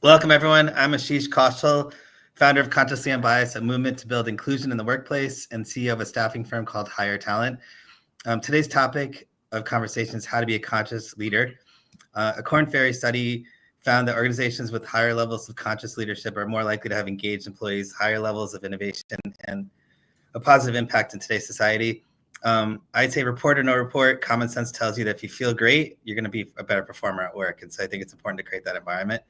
Welcome, everyone. I'm Ashish Kaushal, founder of Consciously Unbiased, a movement to build inclusion in the workplace, and CEO of a staffing firm called HireTalent. Today's topic of conversation is how to be a conscious leader. A Korn Ferry study found that organizations with higher levels of conscious leadership are more likely to have engaged employees, higher levels of innovation, and a positive impact in today's society. I'd say report or no report, common sense tells you that if you feel great, you're going to be a better performer at work. And so I think it's important to create that environment.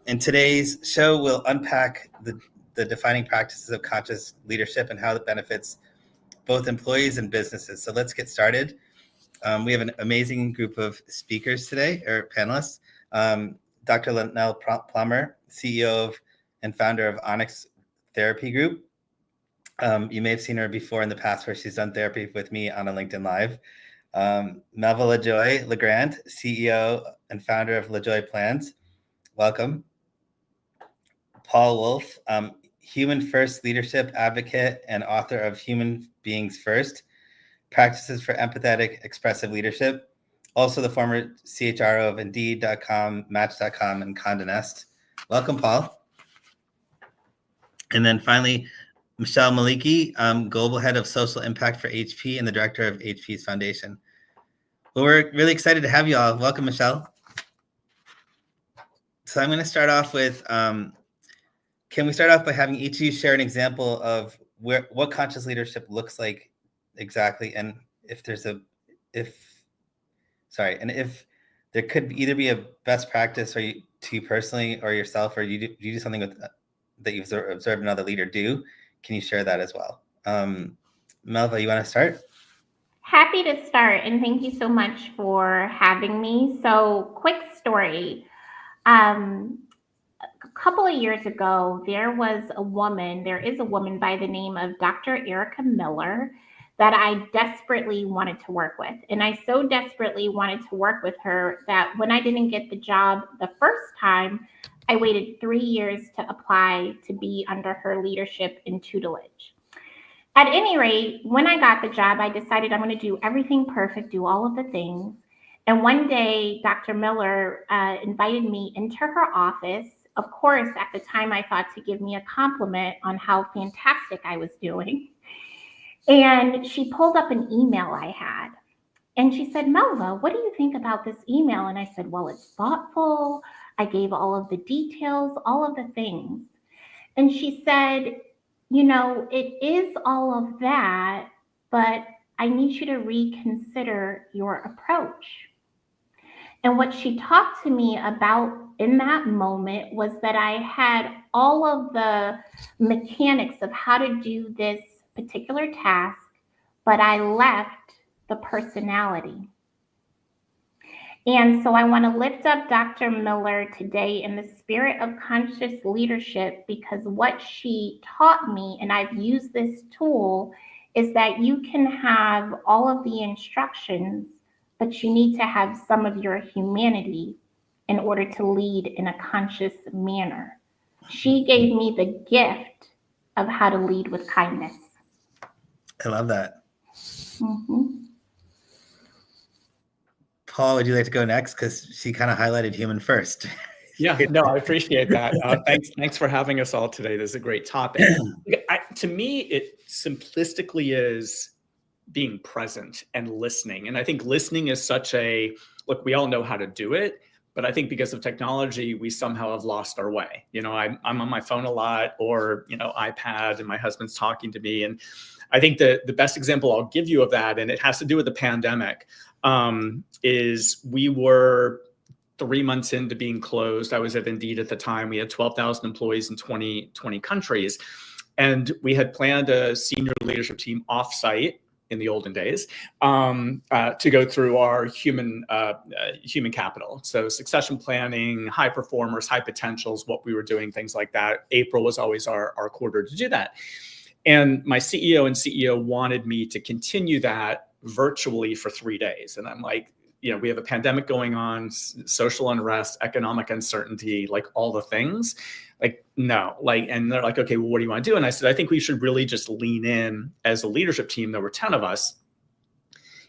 In today's show, we'll unpack the defining practices of conscious leadership and how it benefits both employees and businesses. So let's get started. We have an amazing group of speakers today, or panelists. Dr. LaNail Plummer, CEO and founder of Onyx Therapy Group. You may have seen her before in the past where she's done therapy with me on a LinkedIn Live. Melva LaJoy, Legrand, CEO and founder of LaJoy Plans. Welcome. Paul Wolf, Human First Leadership Advocate and author of Human Beings First, Practices for Empathetic Expressive Leadership. Also the former CHRO of Indeed.com, Match.com, and Condé Nast. Welcome, Paul. And then finally, Michelle Maliki, Global Head of Social Impact for HP and the Director of HP's Foundation. Well, we're really excited to have you all. Welcome, Michelle. So I'm going to start off with, can we start off by having each of you share an example of what conscious leadership looks like exactly, and if there could either be a best practice or to you personally or yourself, or you do something with that you've observed another leader do. Can you share that as well? Melva, you want to start? Happy to start, and thank you so much for having me. So, quick story. A couple of years ago, there is a woman by the name of Dr. Erica Miller that I desperately wanted to work with. And I so desperately wanted to work with her that when I didn't get the job the first time, I waited 3 years to apply to be under her leadership and tutelage. At any rate, when I got the job, I decided I'm going to do everything perfect, do all of the things. And one day, Dr. Miller invited me into her office. Of course, at the time, I thought to give me a compliment on how fantastic I was doing. And she pulled up an email I had. And she said, Melva, what do you think about this email? And I said, well, it's thoughtful. I gave all of the details, all of the things. And she said, you know, it is all of that, but I need you to reconsider your approach. And what she talked to me about in that moment was that I had all of the mechanics of how to do this particular task, but I left the personality. And so I want to lift up Dr. Miller today in the spirit of conscious leadership, because what she taught me, and I've used this tool, is that you can have all of the instructions, but you need to have some of your humanity in order to lead in a conscious manner. She gave me the gift of how to lead with kindness. I love that. Mm-hmm. Paul, would you like to go next? Because she kind of highlighted human first. Yeah, no, I appreciate that. Thanks for having us all today. This is a great topic. To me, it simplistically is being present and listening. And I think listening is look, we all know how to do it, but I think because of technology, we somehow have lost our way. You know, I'm on my phone a lot, or, iPad, and my husband's talking to me. And I think the best example I'll give you of that, and it has to do with the pandemic, is we were 3 months into being closed. I was at Indeed at the time. We had 12,000 employees in 20 countries. And we had planned a senior leadership team offsite in the olden days to go through our human capital. So succession planning, high performers, high potentials, what we were doing, things like that. April was always our quarter to do that. And my CEO wanted me to continue that virtually for 3 days. And I'm like, we have a pandemic going on, social unrest, economic uncertainty, like all the things. Like, no, and they're like, okay, well, what do you want to do? And I said, I think we should really just lean in as a leadership team. There were 10 of us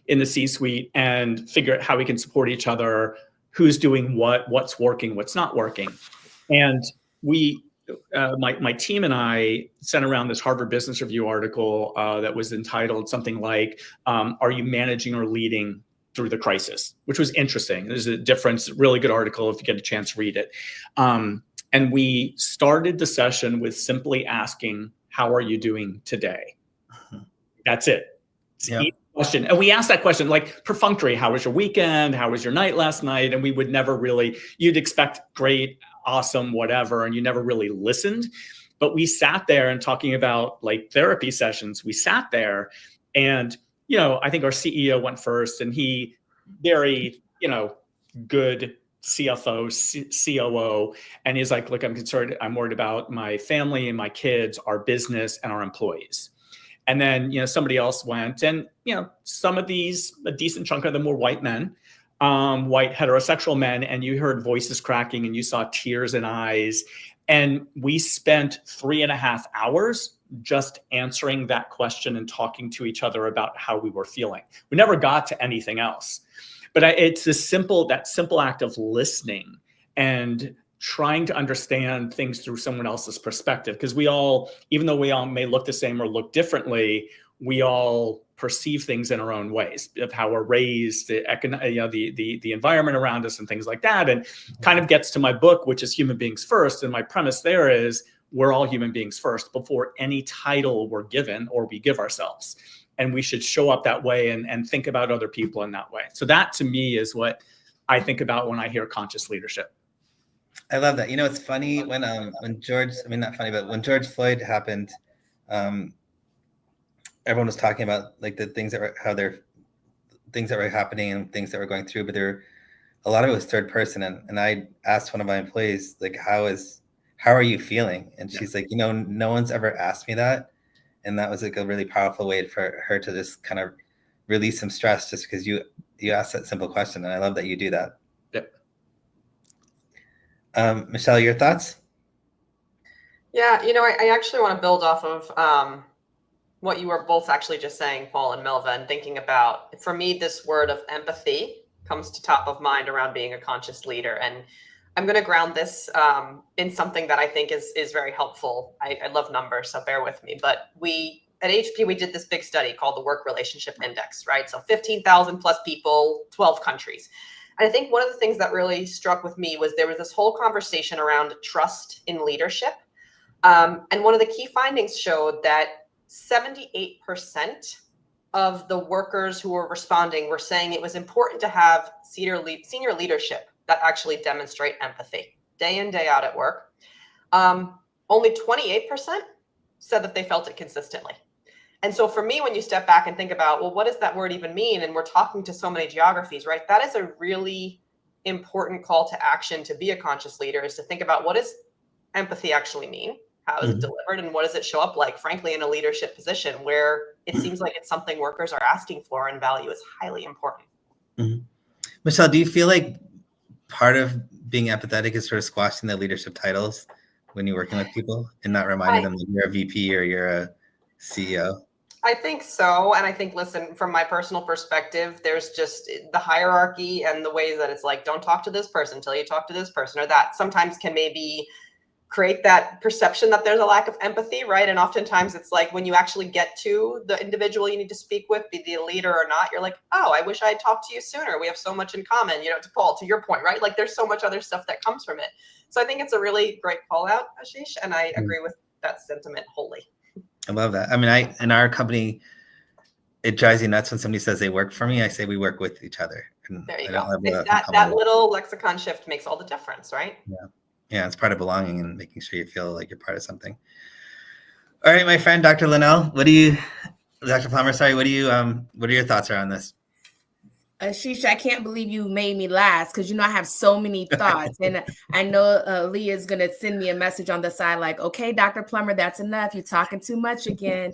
in the C-suite, and figure out how we can support each other, who's doing what, what's working, what's not working. And we, my team and I sent around this Harvard Business Review article that was entitled something like, "Are you managing or leading through the crisis?" Which was interesting. There's a difference, really good article if you get a chance to read it. And we started the session with simply asking, "How are you doing today?" That's it. It's an easy question. And we asked that question like perfunctory, how was your weekend? How was your night last night? And we would never really, you'd expect great, awesome, whatever, and you never really listened. But we sat there and talking about like therapy sessions, we sat there and, I think our CEO went first and he very, good CFO, COO. And he's like, look, I'm concerned. I'm worried about my family and my kids, our business and our employees. And then, somebody else went and, some of these, a decent chunk of them were white men, white heterosexual men. And you heard voices cracking and you saw tears in eyes. And we spent 3.5 hours just answering that question and talking to each other about how we were feeling. We never got to anything else. But it's that simple act of listening and trying to understand things through someone else's perspective. Because we all, even though we all may look the same or look differently, we all perceive things in our own ways of how we're raised, the environment around us and things like that. And kind of gets to my book, which is Human Beings First. And my premise there is we're all human beings first before any title we're given or we give ourselves. And we should show up that way and think about other people in that way. So that to me is what I think about when I hear conscious leadership. I love that. It's funny when George, not funny, but when George Floyd happened, everyone was talking about like the things that were things that were happening and things that were going through, but a lot of it was third person. And I asked one of my employees, like, how are you feeling? And she's like, no one's ever asked me that. And that was like a really powerful way for her to just kind of release some stress just because you asked that simple question. And I love that you do that. Yep. Michelle, your thoughts? Yeah, I actually want to build off of what you were both actually just saying, Paul and Melva, and thinking about, for me, this word of empathy comes to top of mind around being a conscious leader. And I'm going to ground this in something that I think is very helpful. I love numbers, so bear with me. But at HP, we did this big study called the Work Relationship Index, right? So 15,000 plus people, 12 countries. And I think one of the things that really struck with me was there was this whole conversation around trust in leadership. And one of the key findings showed that 78% of the workers who were responding were saying it was important to have senior leadership that actually demonstrate empathy day in, day out at work. Only 28% said that they felt it consistently. And so for me, when you step back and think about, well, what does that word even mean? And we're talking to so many geographies, right? That is a really important call to action to be a conscious leader, is to think about what does empathy actually mean? How is it delivered? And what does it show up like, frankly, in a leadership position where it seems like it's something workers are asking for and value is highly important. Mm-hmm. Michelle, do you feel like part of being empathetic is sort of squashing the leadership titles when you're working with people and not reminding them that you're a VP or you're a CEO? I think so. And I think, listen, from my personal perspective, there's just the hierarchy and the ways that it's like, don't talk to this person until you talk to this person, or that sometimes can maybe create that perception that there's a lack of empathy, right? And oftentimes it's like when you actually get to the individual you need to speak with, be the leader or not, you're like, oh, I wish I had talked to you sooner. We have so much in common, to Paul, to your point, right? Like there's so much other stuff that comes from it. So I think it's a really great call out, Ashish, and I agree with that sentiment wholly. I love that. In our company, it drives you nuts when somebody says they work for me. I say we work with each other. And there you go. That little lexicon shift makes all the difference, right? Yeah, it's part of belonging and making sure you feel like you're part of something. All right, my friend, Dr. LaNail, Dr. Plummer, sorry, what are your thoughts around this? Ashish, I can't believe you made me last because I have so many thoughts. And I know Leah's going to send me a message on the side like, okay, Dr. Plummer, that's enough. You're talking too much again.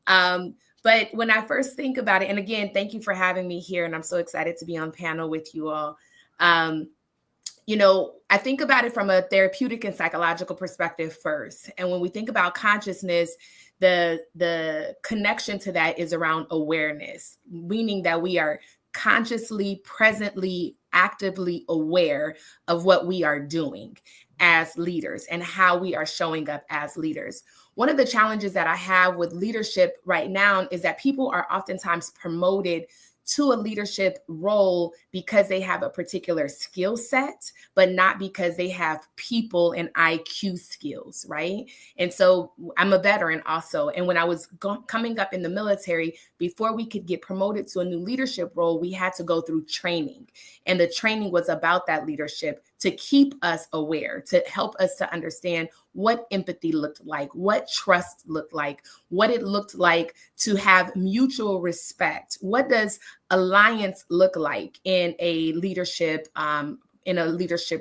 But when I first think about it, and again, thank you for having me here. And I'm so excited to be on panel with you all. I think about it from a therapeutic and psychological perspective first. And when we think about consciousness, the connection to that is around awareness, meaning that we are consciously, presently, actively aware of what we are doing as leaders and how we are showing up as leaders. One of the challenges that I have with leadership right now is that people are oftentimes promoted to a leadership role because they have a particular skill set, but not because they have people and IQ skills, right? And so I'm a veteran also. And when I was coming up in the military, before we could get promoted to a new leadership role, we had to go through training. And the training was about that leadership to keep us aware, to help us to understand what empathy looked like, what trust looked like, what it looked like to have mutual respect. What does alliance look like in a leadership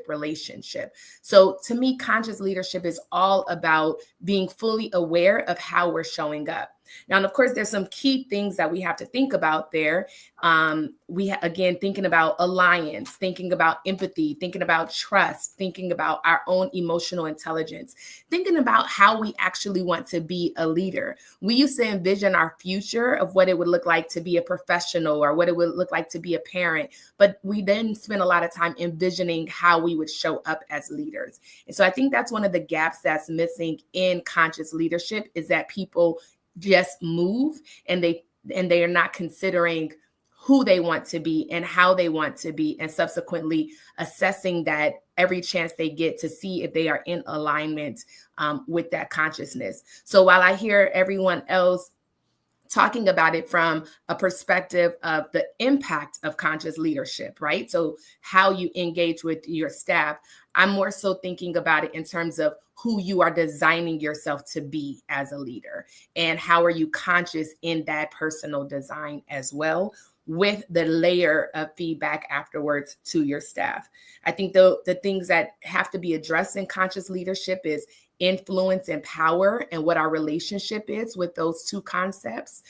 relationship? So to me, conscious leadership is all about being fully aware of how we're showing up. Now, and of course, there's some key things that we have to think about there. Again, thinking about alliance, thinking about empathy, thinking about trust, thinking about our own emotional intelligence, thinking about how we actually want to be a leader. We used to envision our future of what it would look like to be a professional or what it would look like to be a parent, but we then spent a lot of time envisioning how we would show up as leaders. And so I think that's one of the gaps that's missing in conscious leadership, is that people just move and they are not considering who they want to be and how they want to be, and subsequently assessing that every chance they get to see if they are in alignment with that consciousness. So while I hear everyone else talking about it from a perspective of the impact of conscious leadership, right? So how you engage with your staff, I'm more so thinking about it in terms of who you are designing yourself to be as a leader, and how are you conscious in that personal design as well, with the layer of feedback afterwards to your staff. I think the things that have to be addressed in conscious leadership is influence and power, and what our relationship is with those two concepts,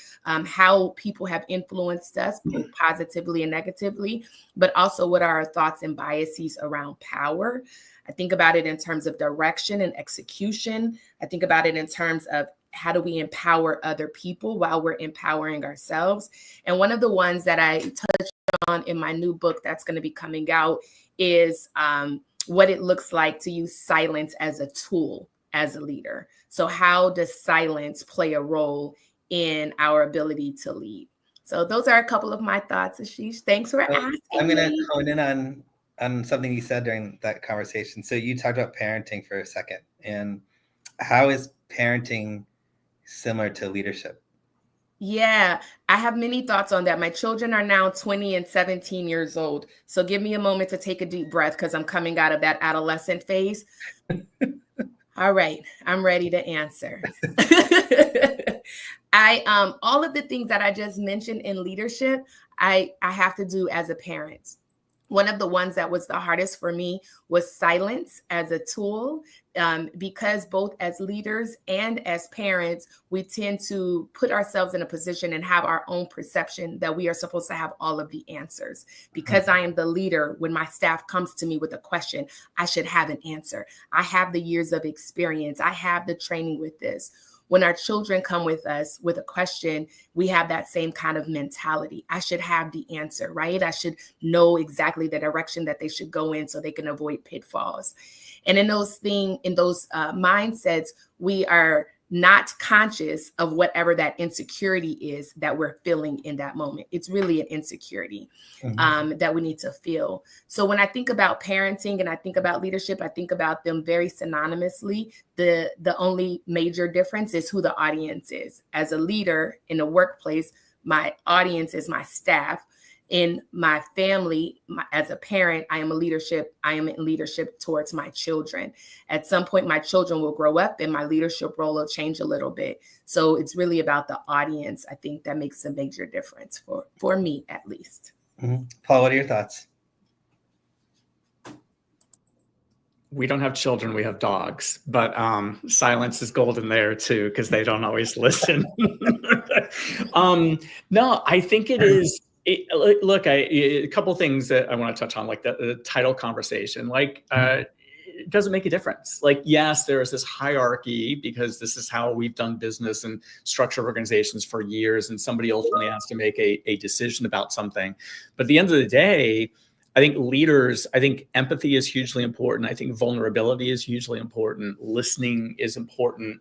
how people have influenced us both positively and negatively, but also what are our thoughts and biases around power. I think about it in terms of direction and execution. I think about it in terms of how do we empower other people while we're empowering ourselves. And one of the ones that I touched on in my new book that's going to be coming out is what it looks like to use silence as a tool as a leader. So how does silence play a role in our ability to lead? So those are a couple of my thoughts, Ashish. Thanks for asking. I'm going to hone in on something you said during that conversation. So you talked about parenting for a second, and how is parenting similar to leadership? Yeah, I have many thoughts on that. My children are now 20 and 17 years old. So give me a moment to take a deep breath, because I'm coming out of that adolescent phase. All right, I'm ready to answer. All of the things that I just mentioned in leadership, I have to do as a parent. One of the ones that was the hardest for me was silence as a tool, because both as leaders and as parents, we tend to put ourselves in a position and have our own perception that we are supposed to have all of the answers. Because I am the leader, when my staff comes to me with a question, I should have an answer. I have the years of experience. I have the training with this. When our children come with us with a question, we have that same kind of mentality. I should have the answer, right? I should know exactly the direction that they should go in so they can avoid pitfalls. And in those mindsets, we are not conscious of whatever that insecurity is that we're feeling in that moment. It's really an insecurity that we need to feel. So when I think about parenting and I think about leadership, I think about them very synonymously. The only major difference is who the audience is. As a leader in the workplace, my audience is my staff. In my family, as a parent, I am in leadership towards my children. At some point, my children will grow up and my leadership role will change a little bit. So it's really about the audience. I think that makes a major difference for me, at least. Mm-hmm. Paul, what are your thoughts? We don't have children, we have dogs, but silence is golden there too, because they don't always listen. No, I think it is. A couple things that I want to touch on, like the title conversation. Like it doesn't make a difference. Like, yes, there is this hierarchy because this is how we've done business and structured organizations for years. And somebody ultimately has to make a decision about something. But at the end of the day, I think leaders, I think empathy is hugely important. I think vulnerability is hugely important. Listening is important.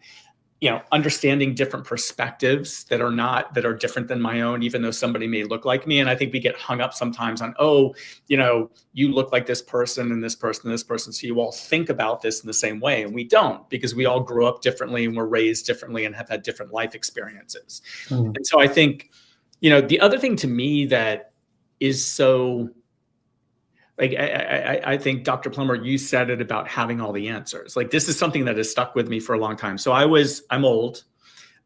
You know, understanding different perspectives that are different than my own, even though somebody may look like me. And I think we get hung up sometimes on, oh, you know, you look like this person and this person and this person, so you all think about this in the same way. And we don't, because we all grew up differently and were raised differently and have had different life experiences. And so I think, you know, the other thing to me that is so, like, I think, Dr. Plummer, you said it about having all the answers. Like, this is something that has stuck with me for a long time. So I'm old.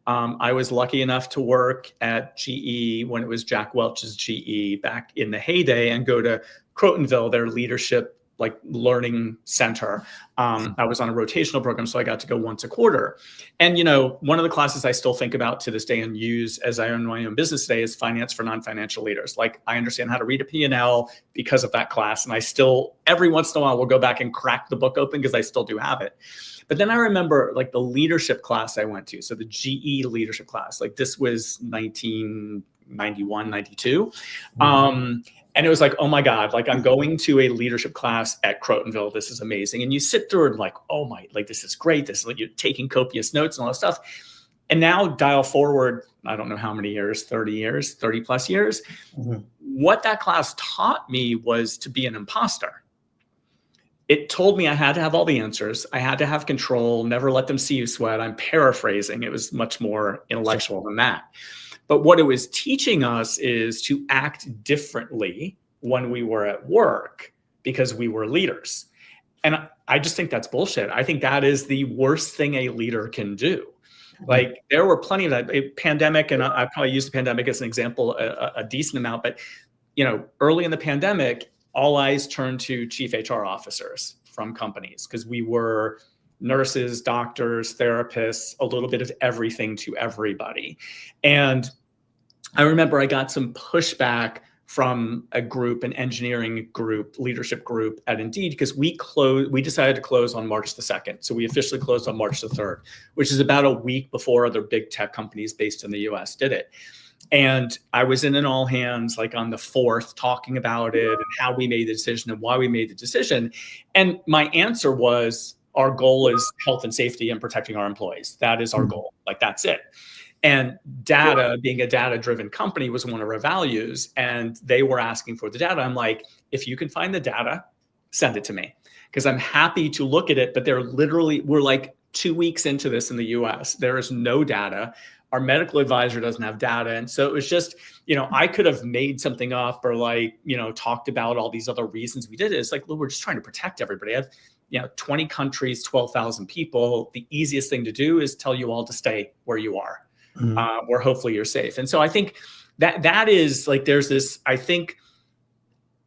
I was lucky enough to work at GE when it was Jack Welch's GE back in the heyday and go to Crotonville, their leadership like learning center. I was on a rotational program, so I got to go once a quarter. And, you know, one of the classes I still think about to this day and use as I own my own business today is finance for non-financial leaders. Like, I understand how to read a P&L because of that class. And I still, every once in a while, will go back and crack the book open because I still do have it. But then I remember like the leadership class I went to. So the GE leadership class, like this was 1991, 92. And it was like, oh my God, like I'm going to a leadership class at Crotonville. This is amazing. And you sit through it like, oh my, like this is great. This is like you're taking copious notes and all that stuff. And now dial forward, I don't know how many years, 30 plus years. What that class taught me was to be an imposter. It told me I had to have all the answers. I had to have control, never let them see you sweat. I'm paraphrasing. It was much more intellectual than that. But what it was teaching us is to act differently when we were at work because we were leaders. And I just think that's bullshit. I think that is the worst thing a leader can do. Like, there were plenty of that pandemic, and I probably use the pandemic as an example a decent amount. But, you know, early in the pandemic, all eyes turned to chief HR officers from companies because we were nurses, doctors, therapists, a little bit of everything to everybody. And I remember I got some pushback from a group, an engineering group, leadership group at Indeed, because we decided to close on March the 2nd. So we officially closed on March the 3rd, which is about a week before other big tech companies based in the US did it. And I was in an all hands, like on the 4th, talking about it and how we made the decision and why we made the decision. And my answer was, our goal is health and safety and protecting our employees. That is our goal. Like, that's it. And data, being a data-driven company, was one of our values. And they were asking for the data. I'm like, if you can find the data, send it to me. Because I'm happy to look at it. But we're like 2 weeks into this in the US. There is no data. Our medical advisor doesn't have data. And so it was just, you know, I could have made something up or like, you know, talked about all these other reasons we did it. It's like, look, we're just trying to protect everybody. I have, you know, 20 countries, 12,000 people. The easiest thing to do is tell you all to stay where you are, where hopefully you're safe. And so I think that is like, there's this, I think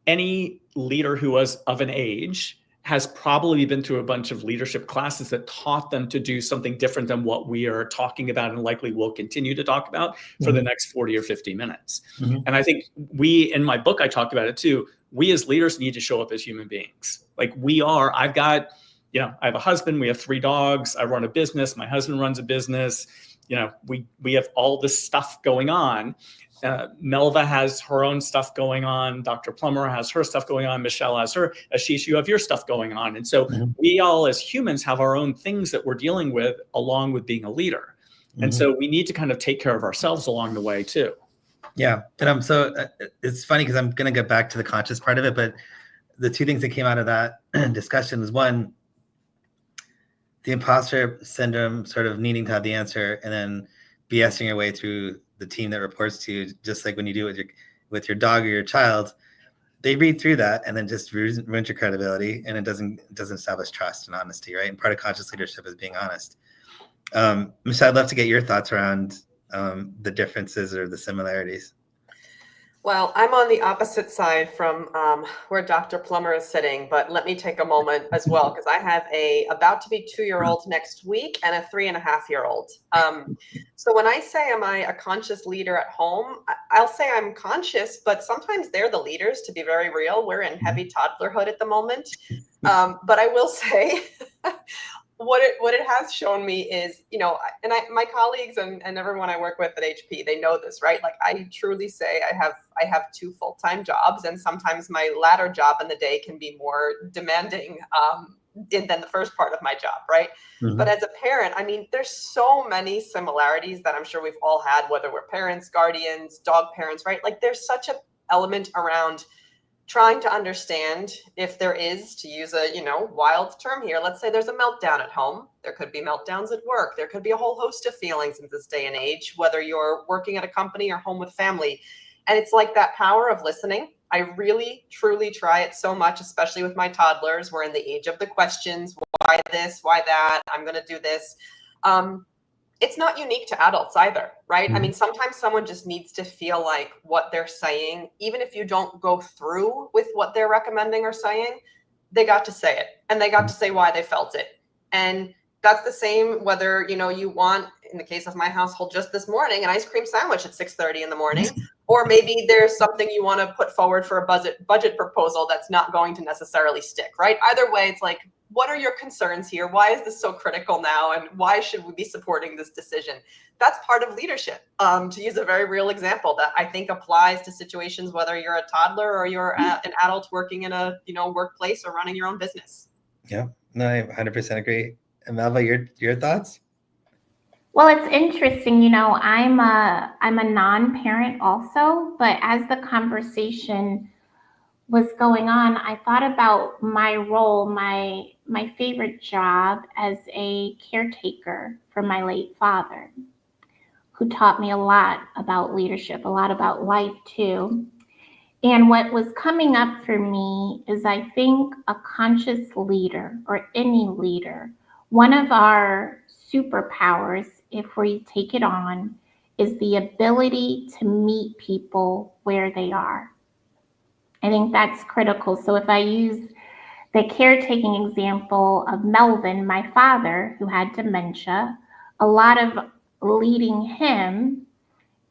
any leader who was of an age has probably been through a bunch of leadership classes that taught them to do something different than what we are talking about and likely will continue to talk about for the next 40 or 50 minutes. And I think in my book, I talked about it too. We as leaders need to show up as human beings. Like I have a husband, we have 3 dogs, I run a business, my husband runs a business, you know, we have all this stuff going on. Melva has her own stuff going on. Dr. Plummer has her stuff going on. Michelle has her. Ashish, you have your stuff going on. And so we all as humans have our own things that we're dealing with along with being a leader. And so we need to kind of take care of ourselves along the way too. Yeah. And it's funny because I'm going to get back to the conscious part of it, but the 2 things that came out of that discussion was, one, the imposter syndrome, sort of needing to have the answer and then BSing your way through the team that reports to you, just like when you do it with your dog or your child. They read through that and then just ruins your credibility, and it doesn't establish trust and honesty, right? And part of conscious leadership is being honest. Michelle, I'd love to get your thoughts around the differences or the similarities. Well, I'm on the opposite side from where Dr. Plummer is sitting, but let me take a moment as well, because I have a about to be 2-year-old next week and a 3.5-year-old. So when I say, am I a conscious leader at home? I'll say I'm conscious, but sometimes they're the leaders, to be very real. We're in heavy toddlerhood at the moment. But I will say what it has shown me is, my colleagues and everyone I work with at HP, they know this, right? Like, I truly say I have 2 full-time jobs, and sometimes my latter job in the day can be more demanding than the first part of my job, right? Mhm. But as a parent, I mean, there's so many similarities that I'm sure we've all had, whether we're parents, guardians, dog parents, right? Like, there's such an element around trying to understand if there is, to use a wild term here, let's say there's a meltdown at home. There could be meltdowns at work. There could be a whole host of feelings in this day and age, whether you're working at a company or home with family. And it's like that power of listening. I really, truly try it so much, especially with my toddlers. We're in the age of the questions. Why this? Why that? I'm going to do this. It's not unique to adults either, right? Mhm. I mean, sometimes someone just needs to feel like what they're saying, even if you don't go through with what they're recommending or saying, they got to say it, and they got to say why they felt it. And that's the same whether, you want, in the case of my household just this morning, an ice cream sandwich at 6:30 in the morning, or maybe there's something you want to put forward for a budget proposal that's not going to necessarily stick, right? Either way, it's like, what are your concerns here? Why is this so critical now? And why should we be supporting this decision? That's part of leadership. To use a very real example that I think applies to situations, whether you're a toddler or you're an adult working in a workplace or running your own business. Yeah, no, I 100% agree. And Melva, your thoughts? Well, it's interesting, I'm a non-parent also, but as the conversation was going on, I thought about my role, my favorite job as a caretaker for my late father, who taught me a lot about leadership, a lot about life too. And what was coming up for me is, I think, a conscious leader, or any leader, one of our superpowers, if we take it on, is the ability to meet people where they are. I think that's critical. So if I use the caretaking example of Melvin, my father, who had dementia, a lot of leading him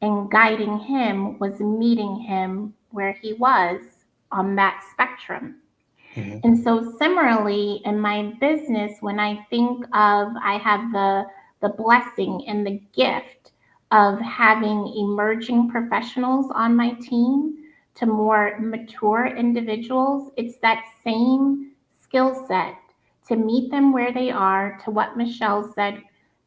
and guiding him was meeting him where he was on that spectrum. Mhm. And so similarly in my business, when I think of, I have the blessing and the gift of having emerging professionals on my team to more mature individuals, it's that same skill set to meet them where they are, to what Michelle said,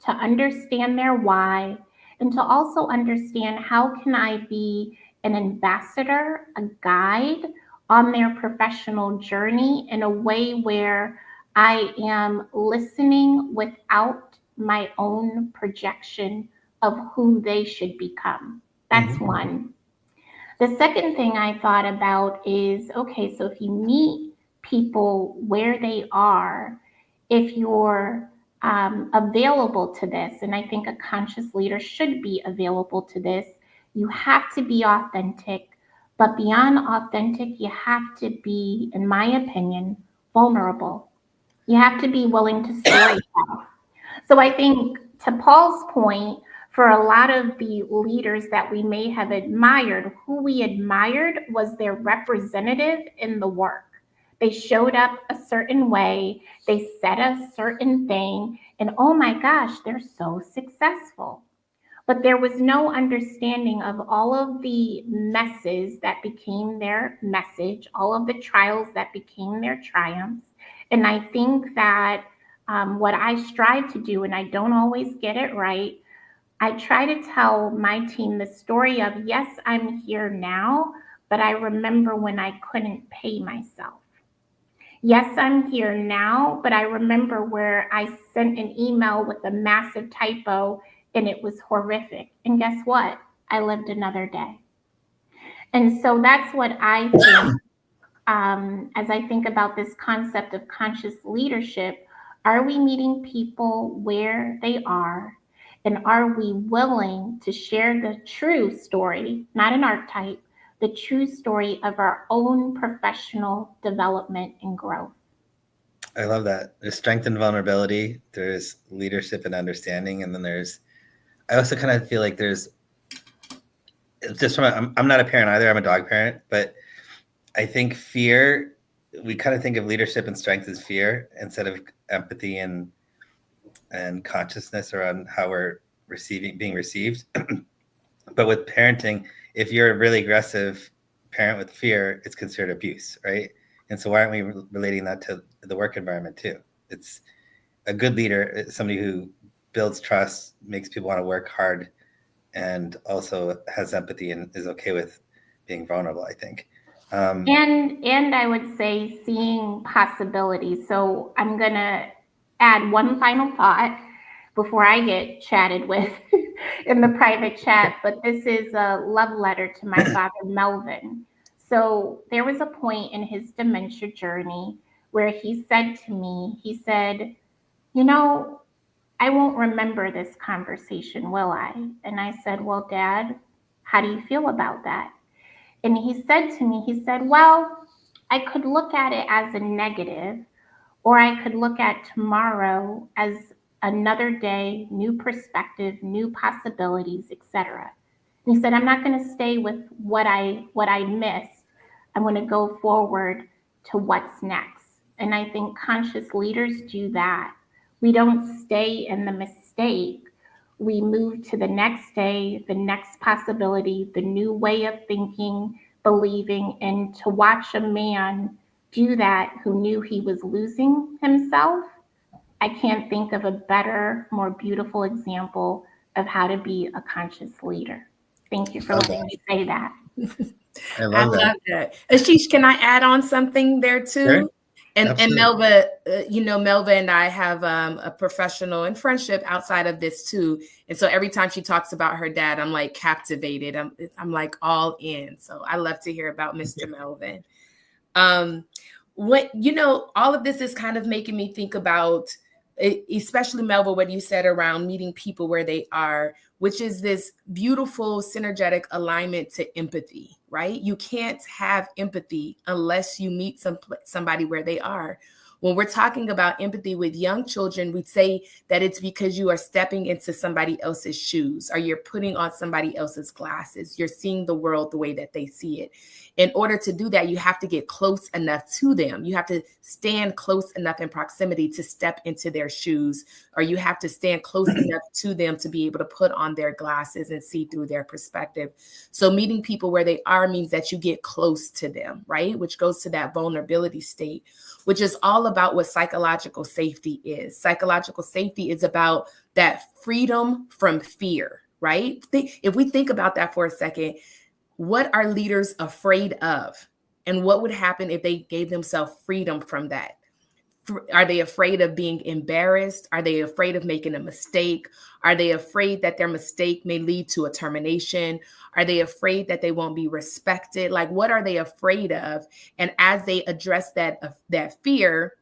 to understand their why, and to also understand how can I be an ambassador, a guide on their professional journey in a way where I am listening without my own projection of who they should become. That's Mhm. one. The second thing I thought about is, okay, so if you meet people where they are, if you're available to this, and I think a conscious leader should be available to this, you have to be authentic. But beyond authentic, you have to be, in my opinion, vulnerable. You have to be willing to storytell. So I think, to Paul's point, for a lot of the leaders that we may have admired, who we admired was their representative in the work. They showed up a certain way, they said a certain thing, and oh my gosh, they're so successful. But there was no understanding of all of the messes that became their message, all of the trials that became their triumphs. And I think that what I strive to do, and I don't always get it right, I try to tell my team the story of, yes, I'm here now, but I remember when I couldn't pay myself. Yes, I'm here now, but I remember where I sent an email with a massive typo and it was horrific. And guess what? I lived another day. And so that's what I think, as I think about this concept of conscious leadership. Are we meeting people where they are? And are we willing to share the true story, not an archetype, the true story of our own professional development and growth. I love that. There's strength and vulnerability. There's leadership and understanding. And then I also kind of feel like there's just I'm not a parent either. I'm a dog parent, but I think fear, we kind of think of leadership and strength as fear instead of empathy and consciousness around how we're being received. But with parenting, if you're a really aggressive parent with fear, it's considered abuse, right? And so why aren't we relating that to the work environment too? It's a good leader, somebody who builds trust, makes people want to work hard, and also has empathy and is okay with being vulnerable, I think. And I would say seeing possibilities. So I'm going to add one final thought before I get chatted with in the private chat, but this is a love letter to my father, Melvin. So there was a point in his dementia journey where he said to me, he said, you know, I won't remember this conversation, will I? And I said, well, Dad, how do you feel about that? And he said to me, he said, well, I could look at it as a negative, or I could look at tomorrow as another day, new perspective, new possibilities, etc. And he said, I'm not going to stay with what I missed. I'm going to go forward to what's next. And I think conscious leaders do that. We don't stay in the mistake. We move to the next day, the next possibility, the new way of thinking, believing, and to watch a man do that who knew he was losing himself. I can't think of a better, more beautiful example of how to be a conscious leader. Thank you for letting me say that. I love that. Ashish, can I add on something there too? Sure. And Absolutely. Melva, Melva and I have a professional and friendship outside of this too. And so every time she talks about her dad, I'm like captivated. I'm like all in. So I love to hear about Mr. Melvin. All of this is kind of making me think about, especially Melva, what you said around meeting people where they are, which is this beautiful synergetic alignment to empathy, right? You can't have empathy unless you meet somebody where they are. When we're talking about empathy with young children, we say that it's because you are stepping into somebody else's shoes, or you're putting on somebody else's glasses. You're seeing the world the way that they see it. In order to do that, you have to get close enough to them. You have to stand close enough in proximity to step into their shoes, or you have to stand close enough to them to be able to put on their glasses and see through their perspective. So meeting people where they are means that you get close to them, right? Which goes to that vulnerability state, which is all about what psychological safety is. Psychological safety is about that freedom from fear, right? If we think about that for a second, what are leaders afraid of? And what would happen if they gave themselves freedom from that? Are they afraid of being embarrassed? Are they afraid of making a mistake? Are they afraid that their mistake may lead to a termination? Are they afraid that they won't be respected? Like, what are they afraid of? And as they address that fear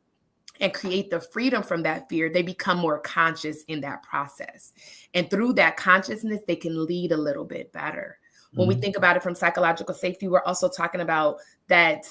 and create the freedom from that fear, they become more conscious in that process. And through that consciousness, they can lead a little bit better. When we think about it from psychological safety, we're also talking about that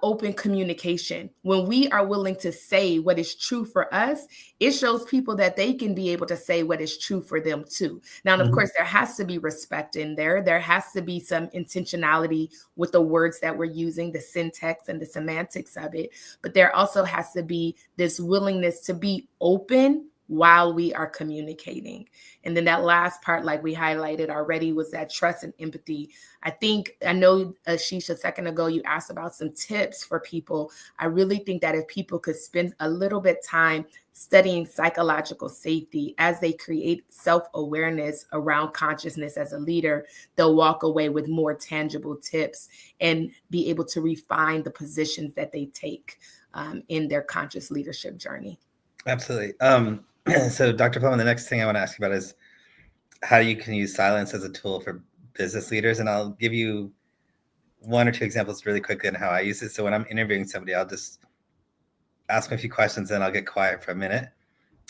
open communication. When we are willing to say what is true for us, it shows people that they can be able to say what is true for them too. Now, of course, there has to be respect in there. There has to be some intentionality with the words that we're using, the syntax and the semantics of it. But there also has to be this willingness to be open while we are communicating. And then that last part, like we highlighted already, was that trust and empathy. I know, Ashish, a second ago, you asked about some tips for people. I really think that if people could spend a little bit time studying psychological safety as they create self-awareness around consciousness as a leader, they'll walk away with more tangible tips and be able to refine the positions that they take in their conscious leadership journey. Absolutely. So Dr. Plummer, the next thing I want to ask you about is how you can use silence as a tool for business leaders. And I'll give you one or two examples really quickly on how I use it. So when I'm interviewing somebody, I'll just ask them a few questions and I'll get quiet for a minute.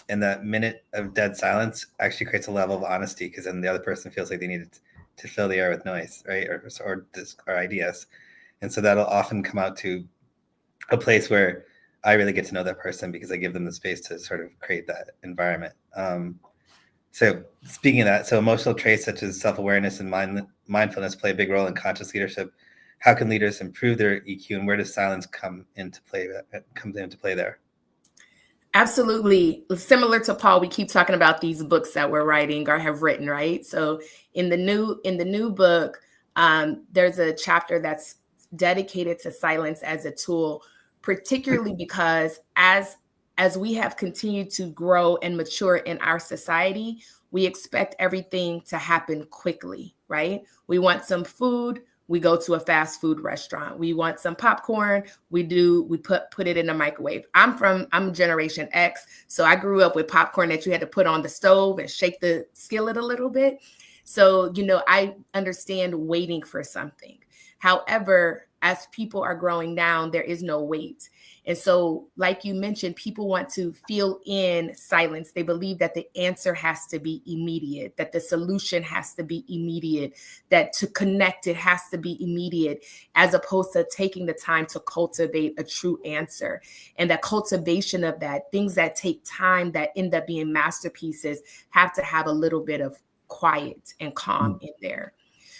And that minute of dead silence actually creates a level of honesty, because then the other person feels like they need to to fill the air with noise, right? Or ideas. And so that'll often come out to a place where I really get to know that person because I give them the space to sort of create that environment. So speaking of that, so emotional traits such as self-awareness and mindfulness play a big role in conscious leadership. How can leaders improve their EQ, and where does silence come into play there? Absolutely. Similar to Paul, we keep talking about these books that we're writing or have written, right? So in the new book, there's a chapter that's dedicated to silence as a tool, particularly because as we have continued to grow and mature in our society, we expect everything to happen quickly, right? We want some food, we go to a fast food restaurant. We want some popcorn, we put it in the microwave. I'm Generation X, so I grew up with popcorn that you had to put on the stove and shake the skillet a little bit. So, I understand waiting for something. However, as people are growing down, there is no wait. And so, like you mentioned, people want to feel in silence. They believe that the answer has to be immediate, that the solution has to be immediate, that to connect it has to be immediate, as opposed to taking the time to cultivate a true answer. And that cultivation of that, things that take time that end up being masterpieces, have to have a little bit of quiet and calm in there.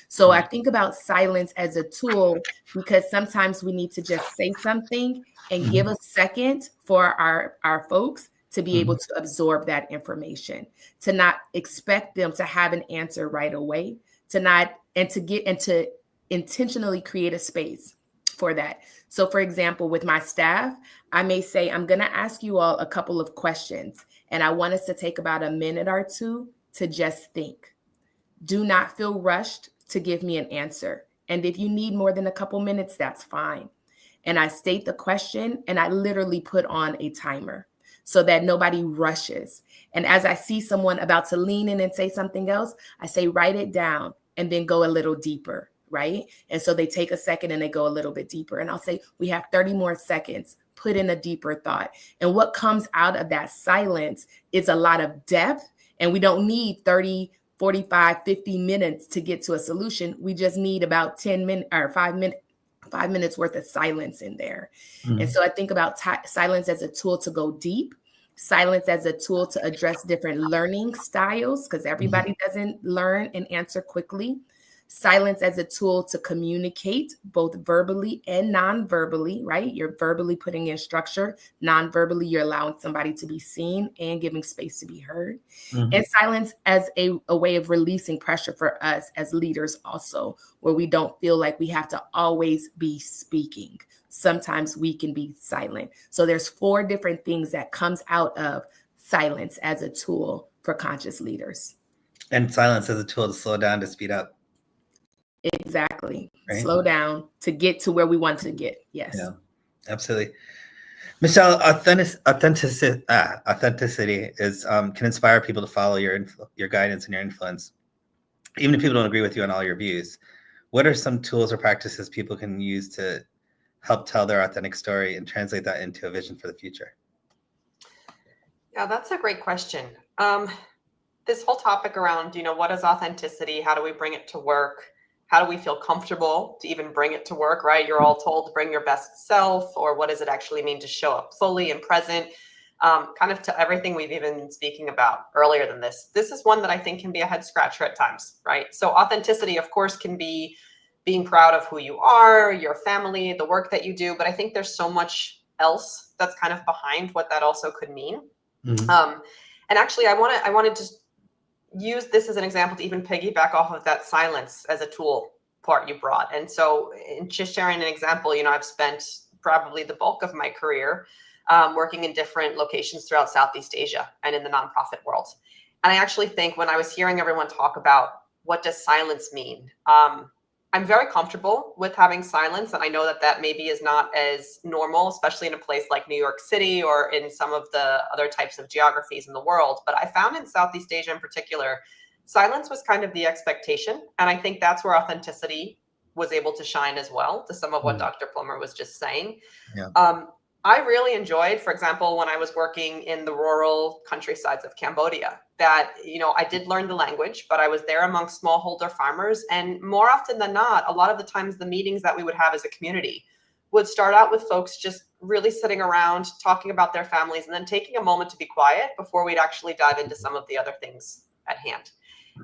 So I think about silence as a tool because sometimes we need to just say something and give a second for our folks to be able to absorb that information, to not expect them to have an answer right away, to intentionally create a space for that. So for example, with my staff, I may say, I'm going to ask you all a couple of questions, and I want us to take about a minute or two to just think. Do not feel rushed to give me an answer. And if you need more than a couple minutes, that's fine. And I state the question, and I literally put on a timer so that nobody rushes. And as I see someone about to lean in and say something else, I say, write it down and then go a little deeper, right? And so they take a second and they go a little bit deeper. And I'll say, we have 30 more seconds. Put in a deeper thought. And what comes out of that silence is a lot of depth. And we don't need 30, 45, 50 minutes to get to a solution. We just need about 10 minutes or 5 minutes worth of silence in there. And so I think about silence as a tool to go deep, silence as a tool to address different learning styles, because everybody doesn't learn and answer quickly. Silence as a tool to communicate both verbally and non-verbally, right? You're verbally putting in structure. Non-verbally, you're allowing somebody to be seen and giving space to be heard. And silence as a way of releasing pressure for us as leaders also, where we don't feel like we have to always be speaking. Sometimes we can be silent. So there's 4 different things that comes out of silence as a tool for conscious leaders. And silence as a tool to slow down, to speed up. Exactly. Right? Slow down to get to where we want to get. Yes. Yeah, absolutely. Michelle, authenticity is can inspire people to follow your guidance and your influence, even if people don't agree with you on all your views. What are some tools or practices people can use to help tell their authentic story and translate that into a vision for the future? Yeah, that's a great question. This whole topic around, what is authenticity? How do we bring it to work? How do we feel comfortable to even bring it to work, right? You're all told to bring your best self, or what does it actually mean to show up fully and present? Kind of to everything we've even been speaking about earlier than this. This is one that I think can be a head scratcher at times, right? So authenticity, of course, can be being proud of who you are, your family, the work that you do. But I think there's so much else that's kind of behind what that also could mean. And actually, I want to just use this as an example to even piggyback off of that silence as a tool part you brought. And so just sharing an example, I've spent probably the bulk of my career working in different locations throughout Southeast Asia and in the nonprofit world. And I actually think when I was hearing everyone talk about what does silence mean, I'm very comfortable with having silence. And I know that maybe is not as normal, especially in a place like New York City or in some of the other types of geographies in the world. But I found in Southeast Asia in particular, silence was kind of the expectation. And I think that's where authenticity was able to shine as well, to some of what Dr. Plummer was just saying. Yeah. I really enjoyed, for example, when I was working in the rural countrysides of Cambodia, that, I did learn the language, but I was there amongst smallholder farmers. And more often than not, a lot of the times the meetings that we would have as a community would start out with folks just really sitting around talking about their families and then taking a moment to be quiet before we'd actually dive into some of the other things at hand.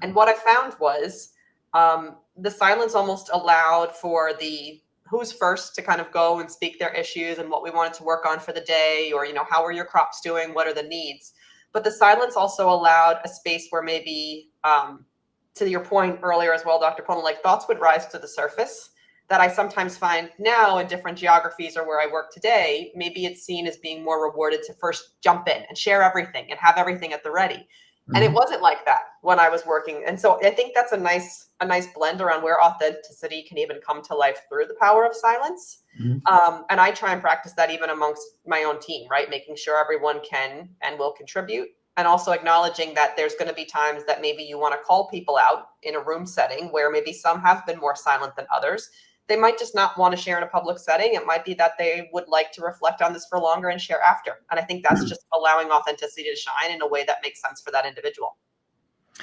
And what I found was the silence almost allowed for the who's first to kind of go and speak their issues and what we wanted to work on for the day, or, how are your crops doing? What are the needs? But the silence also allowed a space where maybe, to your point earlier as well, Dr. Plummer, like thoughts would rise to the surface that I sometimes find now in different geographies or where I work today. Maybe it's seen as being more rewarded to first jump in and share everything and have everything at the ready. And it wasn't like that when I was working. And so I think that's a nice blend around where authenticity can even come to life through the power of silence. And I try and practice that even amongst my own team, right? Making sure everyone can and will contribute. And also acknowledging that there's going to be times that maybe you want to call people out in a room setting where maybe some have been more silent than others. They might just not want to share in a public setting. It might be that they would like to reflect on this for longer and share after. And I think that's just allowing authenticity to shine in a way that makes sense for that individual.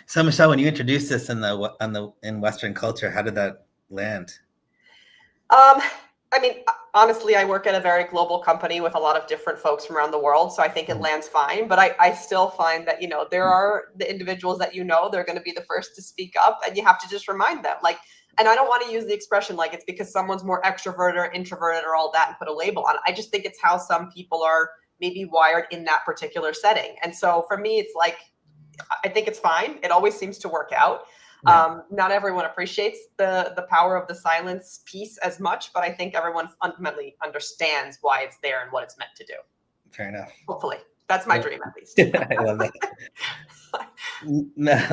So Michelle, when you introduced this in Western culture, how did that land? I mean, honestly, I work at a very global company with a lot of different folks from around the world. So I think it lands fine. But I still find that, there are the individuals that, they're going to be the first to speak up, and you have to just remind them, like, and I don't want to use the expression like it's because someone's more extroverted or introverted or all that and put a label on it. I just think it's how some people are maybe wired in that particular setting. And so for me, it's like, I think it's fine. It always seems to work out. Yeah. Not everyone appreciates the power of the silence piece as much, but I think everyone fundamentally understands why it's there and what it's meant to do. Fair enough. Hopefully. That's my dream, at least. I love that.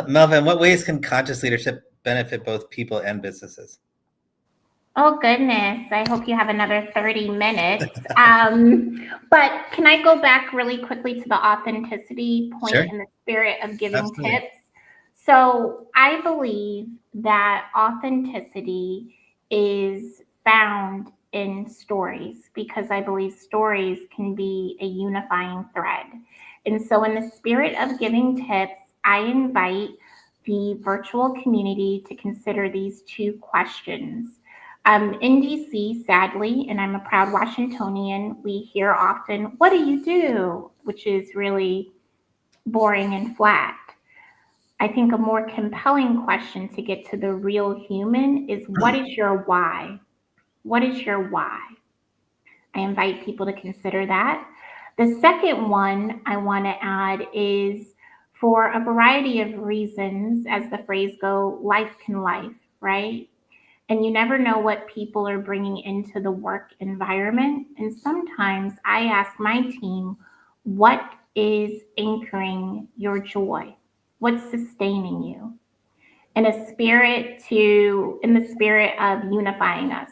Melva, in what ways can conscious leadership benefit both people and businesses? Oh, goodness. I hope you have another 30 minutes. But can I go back really quickly to the authenticity point in the spirit of giving tips? So I believe that authenticity is found in stories because I believe stories can be a unifying thread. And so in the spirit of giving tips, I invite the virtual community to consider these two questions. In DC, sadly, and I'm a proud Washingtonian, we hear often, "What do you do?" which is really boring and flat. I think a more compelling question to get to the real human is, what is your why? What is your why? I invite people to consider that. The second one I want to add is, for a variety of reasons, as the phrase goes, life can life, right? And you never know what people are bringing into the work environment. And sometimes I ask my team, what is anchoring your joy? What's sustaining you? In the spirit of unifying us.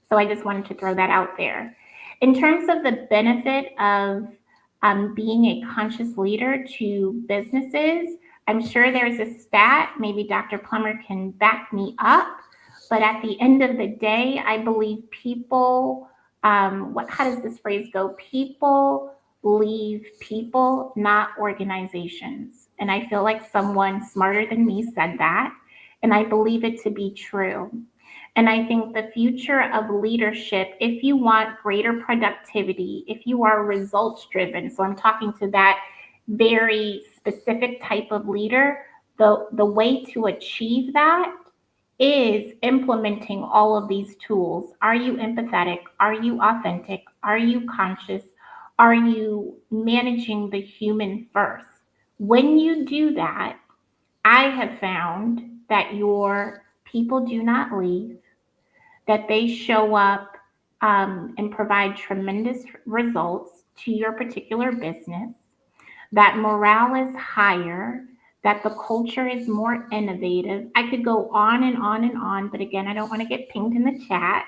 So I just wanted to throw that out there. In terms of the benefit of being a conscious leader to businesses, I'm sure there's a stat, maybe Dr. Plummer can back me up, but at the end of the day, I believe people, how does this phrase go? People leave people, not organizations. And I feel like someone smarter than me said that, and I believe it to be true. And I think the future of leadership, if you want greater productivity, if you are results driven, so I'm talking to that very specific type of leader, the way to achieve that is implementing all of these tools. Are you empathetic? Are you authentic? Are you conscious? Are you managing the human first? When you do that, I have found that your people do not leave, that they show up and provide tremendous results to your particular business, that morale is higher, that the culture is more innovative. I could go on and on and on, but again, I don't want to get pinged in the chat.